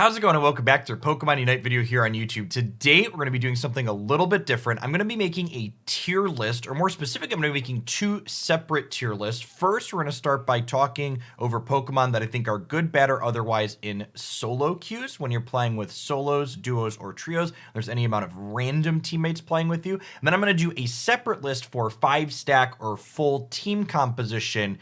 How's it going, and welcome back to our Pokemon Unite video here on YouTube. Today we're going to be doing something a little bit different. I'm going to be making a tier list, or more specific, I'm going to be making two separate tier lists. First, we're going to start by talking over Pokemon that I think are good, bad, or otherwise in solo queues. When you're playing with solos, duos, or trios, there's any amount of random teammates playing with you. And then I'm going to do a separate list for 5-stack or full team composition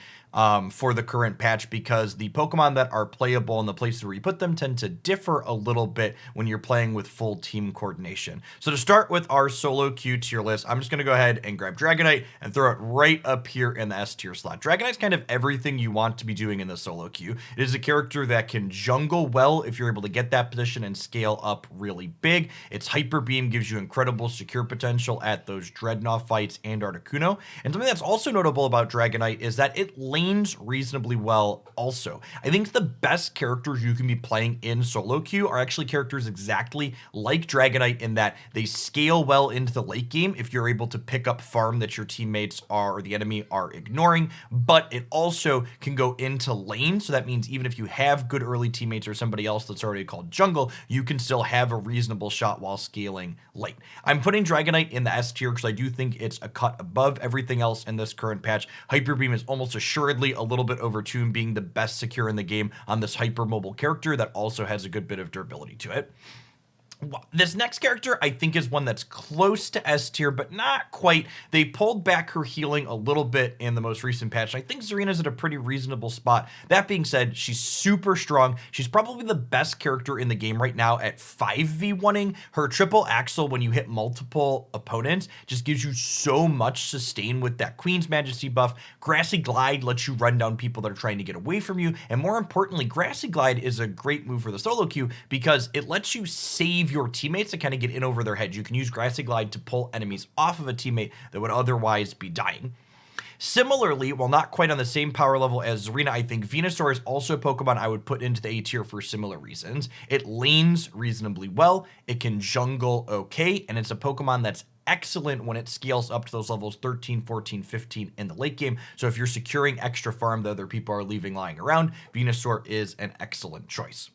for the current patch, because the Pokemon that are playable and the places where you put them tend to differ a little bit when you're playing with full team coordination. So to start with our solo queue tier list, I'm just going to go ahead and grab Dragonite and throw it right up here in the S tier slot. Dragonite's kind of everything you want to be doing in the solo queue. It is a character that can jungle well if you're able to get that position and scale up really big. Its Hyper Beam gives you incredible secure potential at those Dreadnought fights and Articuno. And something that's also notable about Dragonite is that it lanes reasonably well also. I think the best characters you can be playing in solo queue are actually characters exactly like Dragonite, in that they scale well into the late game if you're able to pick up farm that your teammates are, or the enemy are, ignoring, but it also can go into lane. So that means even if you have good early teammates or somebody else that's already called jungle, you can still have a reasonable shot while scaling late. I'm putting Dragonite in the S tier because I do think it's a cut above everything else in this current patch. Hyper Beam is almost assuredly a little bit over Tomb being the best secure in the game on this hyper mobile character that also has a good bit of durability to it. This next character I think is one that's close to S tier, but not quite. They pulled back her healing a little bit in the most recent patch, and I think Zarina's at a pretty reasonable spot. That being said, she's super strong. She's probably the best character in the game right now at 5v1ing. Her triple axle, when you hit multiple opponents, just gives you so much sustain with that Queen's Majesty buff. Grassy Glide lets you run down people that are trying to get away from you, and more importantly, Grassy Glide is a great move for the solo queue because it lets you save your teammates to kind of get in over their heads. You can use Grassy Glide to pull enemies off of a teammate that would otherwise be dying. Similarly, while not quite on the same power level as Zarina, I think Venusaur is also a Pokemon I would put into the A tier for similar reasons. It lanes reasonably well, it can jungle okay, and it's a Pokemon that's excellent when it scales up to those levels 13, 14, 15 in the late game. So if you're securing extra farm that other people are leaving lying around, Venusaur is an excellent choice.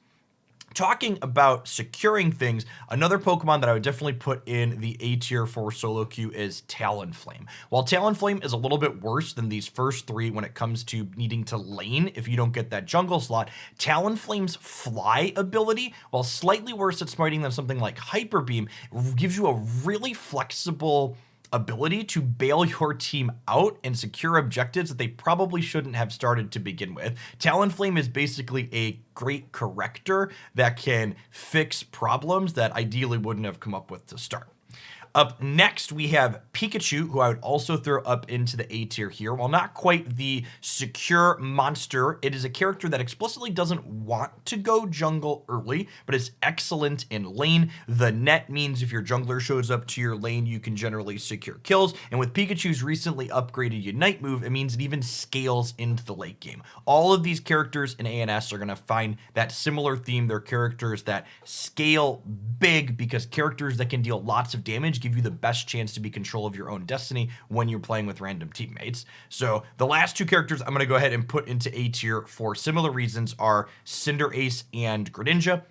Talking about securing things, another Pokemon that I would definitely put in the A tier for solo queue is Talonflame. While Talonflame is a little bit worse than these first three when it comes to needing to lane if you don't get that jungle slot, Talonflame's fly ability, while slightly worse at smiting than something like Hyper Beam, gives you a really flexible ability to bail your team out and secure objectives that they probably shouldn't have started to begin with. Talonflame is basically a great corrector that can fix problems that ideally wouldn't have come up with to start. Up next, we have Pikachu, who I would also throw up into the A tier here. While not quite the secure monster, it is a character that explicitly doesn't want to go jungle early, but is excellent in lane. The net means if your jungler shows up to your lane, you can generally secure kills. And with Pikachu's recently upgraded Unite move, it means it even scales into the late game. All of these characters in ANS are going to find that similar theme. They're characters that scale big because characters that can deal lots of damage give you the best chance to be in control of your own destiny when you're playing with random teammates. So the last two characters I'm going to go ahead and put into A tier for similar reasons are Cinderace and Greninja.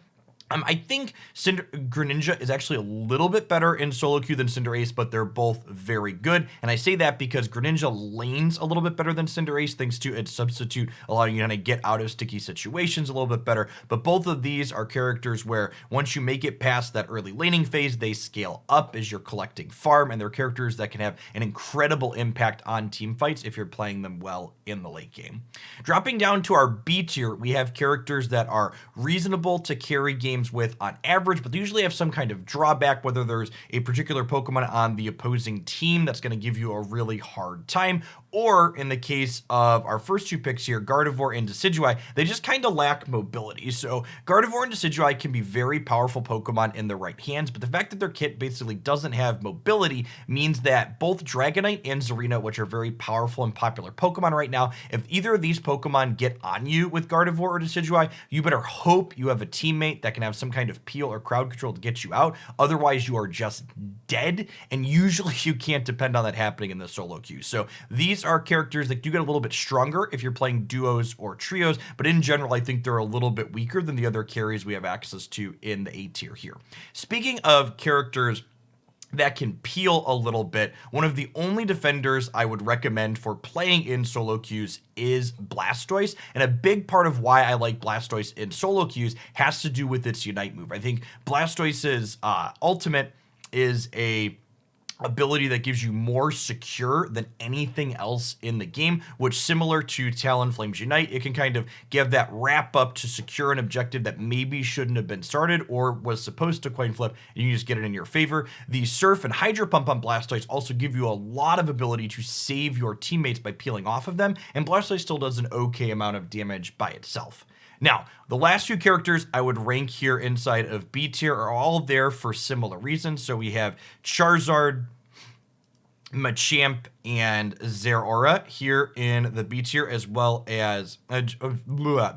I think Greninja is actually a little bit better in solo queue than Cinderace, but they're both very good. And I say that because Greninja lanes a little bit better than Cinderace thanks to its substitute, allowing you to kind of get out of sticky situations a little bit better. But both of these are characters where once you make it past that early laning phase, they scale up as you're collecting farm, and they're characters that can have an incredible impact on team fights if you're playing them well in the late game. Dropping down to our B tier, we have characters that are reasonable to carry games with on average, but they usually have some kind of drawback, whether there's a particular Pokemon on the opposing team that's going to give you a really hard time, or in the case of our first two picks here, Gardevoir and Decidueye, they just kind of lack mobility. So Gardevoir and Decidueye can be very powerful Pokemon in the right hands, but the fact that their kit basically doesn't have mobility means that both Dragonite and Zarina, which are very powerful and popular Pokemon right now, if either of these Pokemon get on you with Gardevoir or Decidueye, you better hope you have a teammate that can can have some kind of peel or crowd control to get you out. Otherwise, you are just dead, and usually you can't depend on that happening in the solo queue. So these are characters that do get a little bit stronger if you're playing duos or trios, but in general, I think they're a little bit weaker than the other carries we have access to in the A tier here. Speaking of characters that can peel a little bit, one of the only defenders I would recommend for playing in solo queues is Blastoise, and a big part of why I like Blastoise in solo queues has to do with its Unite move. I think Blastoise's ultimate is a ability that gives you more secure than anything else in the game, which, similar to Talonflame's Unite, it can kind of give that wrap up to secure an objective that maybe shouldn't have been started or was supposed to coin flip, and you just get it in your favor. The Surf and Hydro Pump on Blastoise also give you a lot of ability to save your teammates by peeling off of them, and Blastoise still does an okay amount of damage by itself. Now, the last few characters I would rank here inside of B tier are all there for similar reasons. So we have Charizard, Machamp, and Zeraora here in the B tier, as well as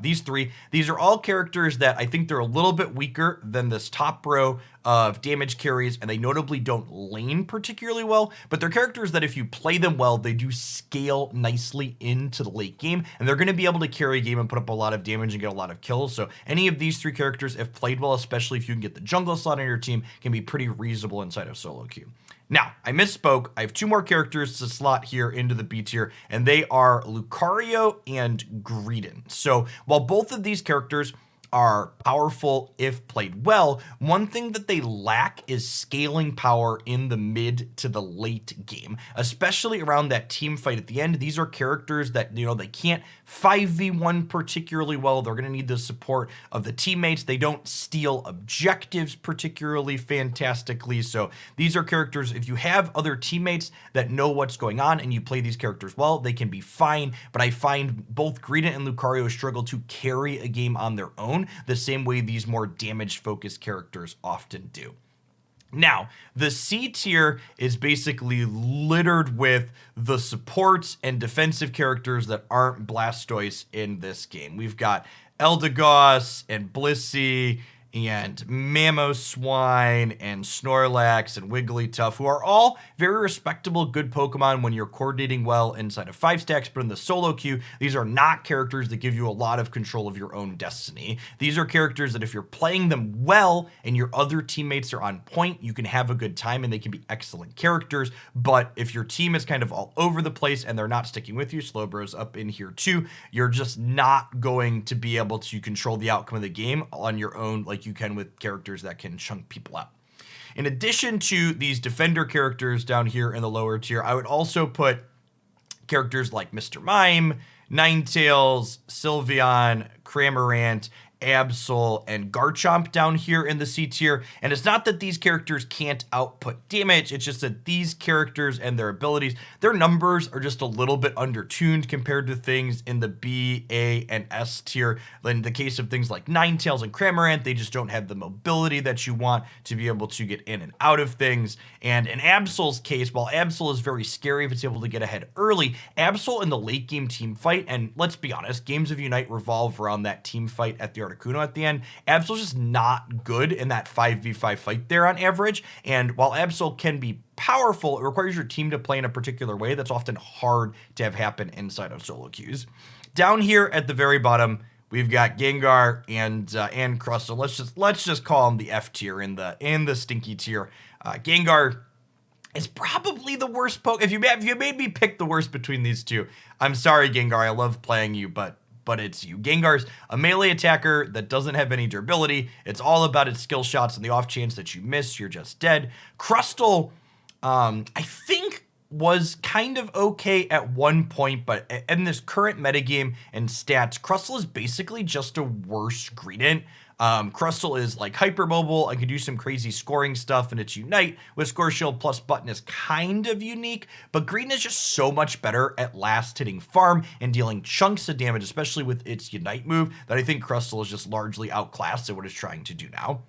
these three. These are all characters that I think they're a little bit weaker than this top row of damage carries, and they notably don't lane particularly well, but they're characters that if you play them well, they do scale nicely into the late game, and they're going to be able to carry a game and put up a lot of damage and get a lot of kills. So any of these three characters, if played well, especially if you can get the jungle slot on your team, can be pretty reasonable inside of solo queue. Now, I misspoke. I have two more characters to slot here into the B tier, and they are Lucario and Greedent. So while both of these characters are powerful if played well, one thing that they lack is scaling power in the mid to the late game, especially around that team fight at the end. These are characters that, they can't 5v1 particularly well. They're going to need the support of the teammates. They don't steal objectives particularly fantastically. So these are characters, if you have other teammates that know what's going on and you play these characters well, they can be fine. But I find both Greedent and Lucario struggle to carry a game on their own the same way these more damage-focused characters often do. Now, the C tier is basically littered with the supports and defensive characters that aren't Blastoise in this game. We've got Eldegoss and Blissey and Mamoswine and Snorlax and Wigglytuff, who are all very respectable, good Pokemon when you're coordinating well inside of 5 stacks, but in the solo queue, these are not characters that give you a lot of control of your own destiny. These are characters that if you're playing them well and your other teammates are on point, you can have a good time and they can be excellent characters, but if your team is kind of all over the place and they're not sticking with you, Slowbro's up in here too, you're just not going to be able to control the outcome of the game on your own like you can with characters that can chunk people out. In addition to these defender characters down here in the lower tier, I would also put characters like Mr. Mime, Ninetales, Sylveon, Cramorant, Absol, and Garchomp down here in the C tier. And it's not that these characters can't output damage, it's just that these characters and their abilities, their numbers are just a little bit undertuned compared to things in the B, A, and S tier. In the case of things like Ninetales and Cramorant, they just don't have the mobility that you want to be able to get in and out of things. And in Absol's case, while Absol is very scary if it's able to get ahead early, Absol in the late game team fight, and let's be honest, games of Unite revolve around that team fight at the Articuno at the end, Absol's just not good in that 5v5 fight there on average. And while Absol can be powerful, it requires your team to play in a particular way that's often hard to have happen inside of solo queues. Down here at the very bottom, we've got Gengar and Crustle. Let's just call him the F tier in the stinky tier. Gengar is probably the worst If you made me pick the worst between these two, I'm sorry, Gengar. I love playing you, but it's you. Gengar's a melee attacker that doesn't have any durability. It's all about its skill shots, and the off chance that you miss, you're just dead. Crustle, I think, was kind of okay at one point, but in this current metagame and stats, Crustle is basically just a worse Greedent. Crustle is like hypermobile and can do some crazy scoring stuff, and its Unite with Score Shield plus Button is kind of unique, but Greedent is just so much better at last hitting farm and dealing chunks of damage, especially with its Unite move, that I think Crustle is just largely outclassed at what it's trying to do now.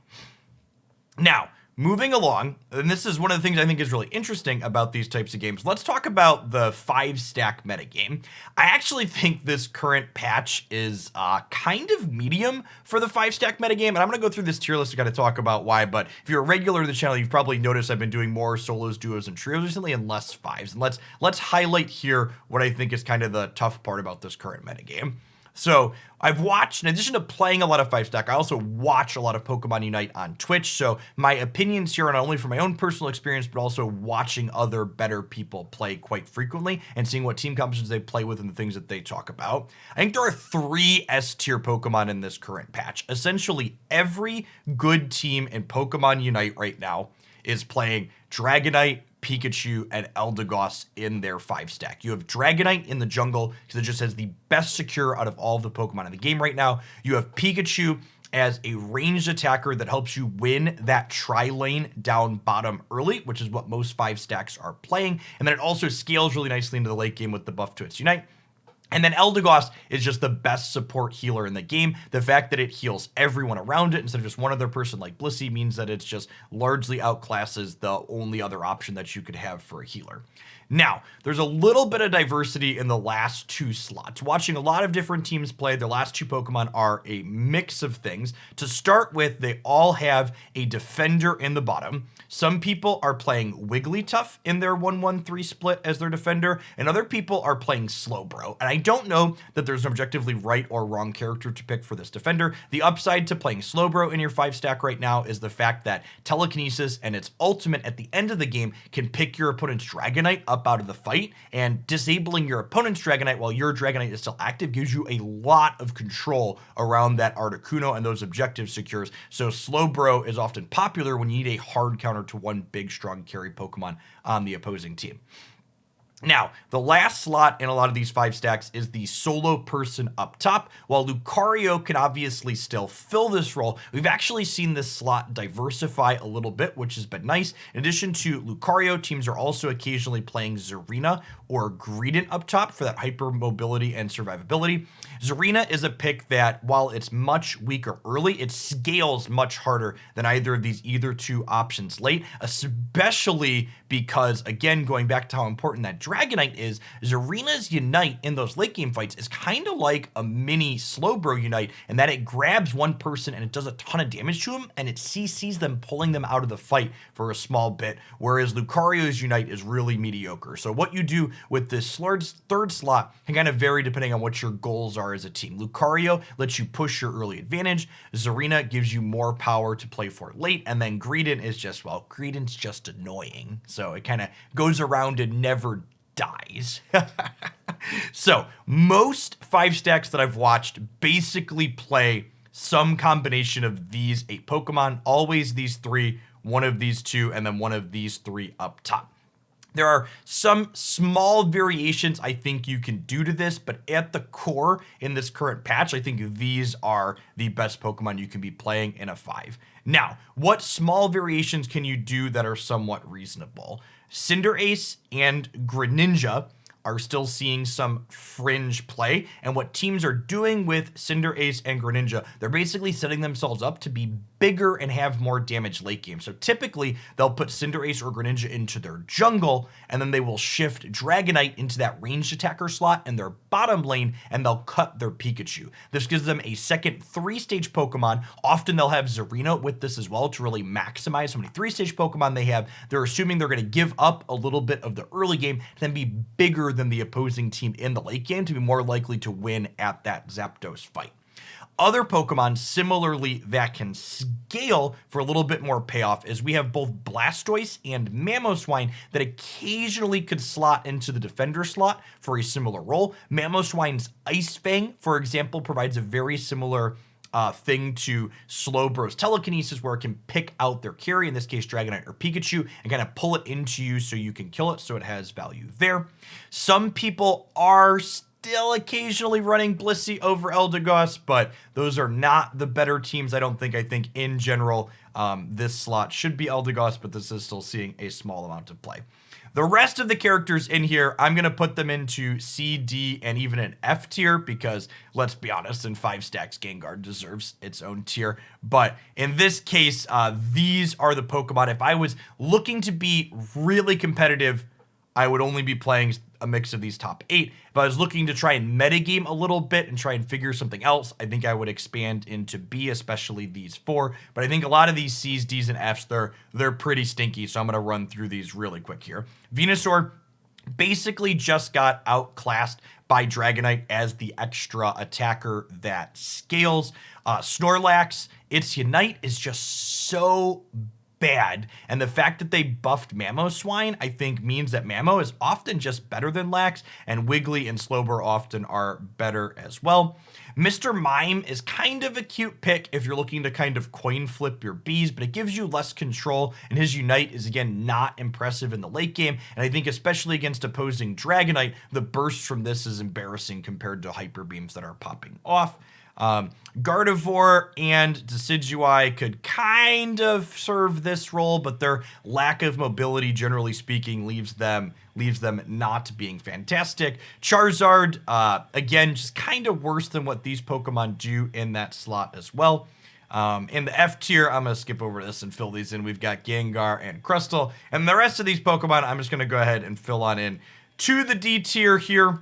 Now, moving along, and this is one of the things I think is really interesting about these types of games. Let's talk about the 5-stack metagame. I actually think this current patch is kind of medium for the 5-stack metagame, and I'm going to go through this tier list to kind of talk about why, but if you're a regular to the channel, you've probably noticed I've been doing more solos, duos, and trios recently and less 5s. And let's highlight here what I think is kind of the tough part about this current metagame. So I've watched, in addition to playing a lot of 5-stack, I also watch a lot of Pokemon Unite on Twitch. So my opinions here are not only from my own personal experience, but also watching other better people play quite frequently and seeing what team compositions they play with and the things that they talk about. I think there are 3 S-tier Pokemon in this current patch. Essentially, every good team in Pokemon Unite right now is playing Dragonite, Pikachu, and Eldegoss in their 5-stack. You have Dragonite in the jungle because it just has the best secure out of all of the Pokemon in the game right now. You have Pikachu as a ranged attacker that helps you win that tri-lane down bottom early, which is what most 5-stacks are playing. And then it also scales really nicely into the late game with the buff to its Unite. And then Eldegoss is just the best support healer in the game. The fact that it heals everyone around it instead of just one other person like Blissey means that it's just largely outclasses the only other option that you could have for a healer. Now, there's a little bit of diversity in the last 2 slots. Watching a lot of different teams play, their last 2 Pokemon are a mix of things. To start with, they all have a defender in the bottom. Some people are playing Wigglytuff in their 1-1-3 split as their defender, and other people are playing Slowbro. And I don't know that there's an objectively right or wrong character to pick for this defender. The upside to playing Slowbro in your 5-stack right now is the fact that Telekinesis and its ultimate at the end of the game can pick your opponent's Dragonite up out of the fight, and disabling your opponent's Dragonite while your Dragonite is still active gives you a lot of control around that Articuno and those objective secures. So Slowbro is often popular when you need a hard counter to one big strong carry Pokemon on the opposing team. Now, the last slot in a lot of these 5-stacks is the solo person up top. While Lucario can obviously still fill this role, we've actually seen this slot diversify a little bit, which has been nice. In addition to Lucario, teams are also occasionally playing Zarina or Greedent up top for that hyper mobility and survivability. Zarina is a pick that, while it's much weaker early, it scales much harder than either of these either 2 options late, especially because, again, going back to how important that Dragonite is, Zarina's Unite in those late game fights is kind of like a mini Slowbro Unite in that it grabs one person and it does a ton of damage to them, and it CCs them, pulling them out of the fight for a small bit, whereas Lucario's Unite is really mediocre. So what you do with this third slot can kind of vary depending on what your goals are as a team. Lucario lets you push your early advantage, Zarina gives you more power to play for late, and then Greedent is just, well, Greedent's just annoying. So it kind of goes around and never dies. So most 5-stacks that I've watched basically play some combination of these 8 Pokemon, always these 3, one of these 2, and then one of these 3 up top. There are some small variations I think you can do to this, but at the core in this current patch, I think these are the best Pokemon you can be playing in a 5. Now, what small variations can you do that are somewhat reasonable? Cinderace and Greninja are still seeing some fringe play, and what teams are doing with Cinderace and Greninja, they're basically setting themselves up to be bigger and have more damage late game. So typically they'll put Cinderace or Greninja into their jungle, and then they will shift Dragonite into that ranged attacker slot in their bottom lane, and they'll cut their Pikachu. This gives them a second 3-stage Pokemon. Often they'll have Zarina with this as well to really maximize how many 3-stage Pokemon they have. They're assuming they're going to give up a little bit of the early game to then be bigger than the opposing team in the late game to be more likely to win at that Zapdos fight. Other Pokemon similarly that can scale for a little bit more payoff is we have both Blastoise and Mamoswine that occasionally could slot into the defender slot for a similar role. Mamoswine's Ice Fang, for example, provides a very similar thing to Slowbro's Telekinesis, where it can pick out their carry, in this case Dragonite or Pikachu, and kind of pull it into you so you can kill it, so it has value there. Some people are still occasionally running Blissey over Eldegoss, but those are not the better teams, I don't think. I think in general, this slot should be Eldegoss, but this is still seeing a small amount of play. The rest of the characters in here, I'm going to put them into C, D, and even an F tier because, let's be honest, in 5 stacks, Gengar deserves its own tier. But in this case, these are the Pokemon. If I was looking to be really competitive, I would only be playing a mix of these top 8. If I was looking to try and metagame a little bit and try and figure something else, I think I would expand into B, especially these 4. But I think a lot of these C's, D's, and F's, they're pretty stinky, so I'm going to run through these really quick here. Venusaur basically just got outclassed by Dragonite as the extra attacker that scales. Snorlax, its Unite is just so bad, and the fact that they buffed Mamoswine, I think, means that Mamo is often just better than Lax, and Wiggly and Slowbro often are better as well. Mr. Mime is kind of a cute pick if you're looking to kind of coin flip your Bs, but it gives you less control, and his Unite is, again, not impressive in the late game, and I think especially against opposing Dragonite, the burst from this is embarrassing compared to Hyper Beams that are popping off. Gardevoir and Decidueye could kind of serve this role, but their lack of mobility, generally speaking, leaves them not being fantastic. Charizard, again, just kind of worse than what these Pokemon do in that slot as well. In the F tier, I'm going to skip over this and fill these in. We've got Gengar and Crustle, and the rest of these Pokemon, I'm just going to go ahead and fill on in to the D tier here.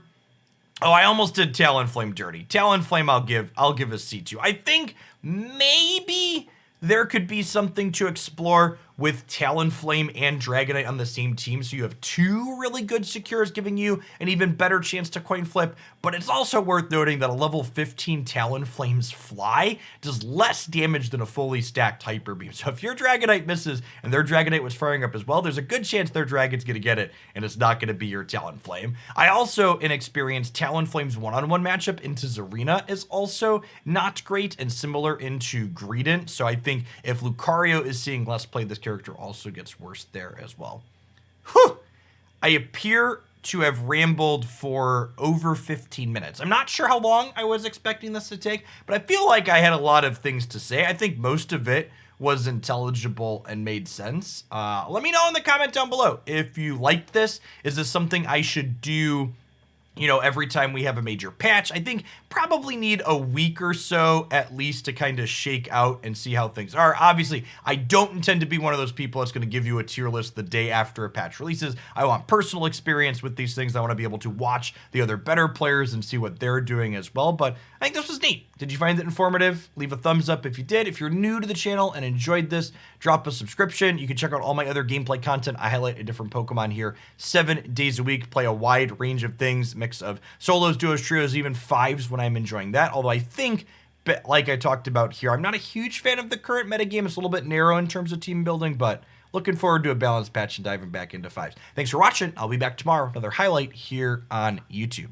Oh, I almost did Talonflame dirty. Talonflame I'll give a C to. I think maybe there could be something to explore with Talonflame and Dragonite on the same team, so you have 2 really good secures giving you an even better chance to coin flip, but it's also worth noting that a level 15 Talonflame's Fly does less damage than a fully stacked Hyper Beam. So if your Dragonite misses and their Dragonite was firing up as well, there's a good chance their Dragon's gonna get it, and it's not gonna be your Talonflame. I also, in experience, Talonflame's one-on-one matchup into Zarina is also not great and similar into Greedent, so I think if Lucario is seeing less play, this character also gets worse there as well. Whew! I appear to have rambled for over 15 minutes. I'm not sure how long I was expecting this to take, but I feel like I had a lot of things to say. I think most of it was intelligible and made sense. Let me know in the comment down below if you liked this. Is this something I should do, you know, every time we have a major patch? I think probably need a week or so at least to kind of shake out and see how things are. Obviously, I don't intend to be one of those people that's going to give you a tier list the day after a patch releases. I want personal experience with these things. I want to be able to watch the other better players and see what they're doing as well. But I think this was neat. Did you find it informative? Leave a thumbs up if you did. If you're new to the channel and enjoyed this, drop a subscription. You can check out all my other gameplay content. I highlight a different Pokemon here 7 days a week, play a wide range of things, mix of solos, duos, trios, even 5s when I'm enjoying that. Although I think, like I talked about here, I'm not a huge fan of the current metagame. It's a little bit narrow in terms of team building, but looking forward to a balanced patch and diving back into 5s. Thanks for watching. I'll be back tomorrow with another highlight here on YouTube.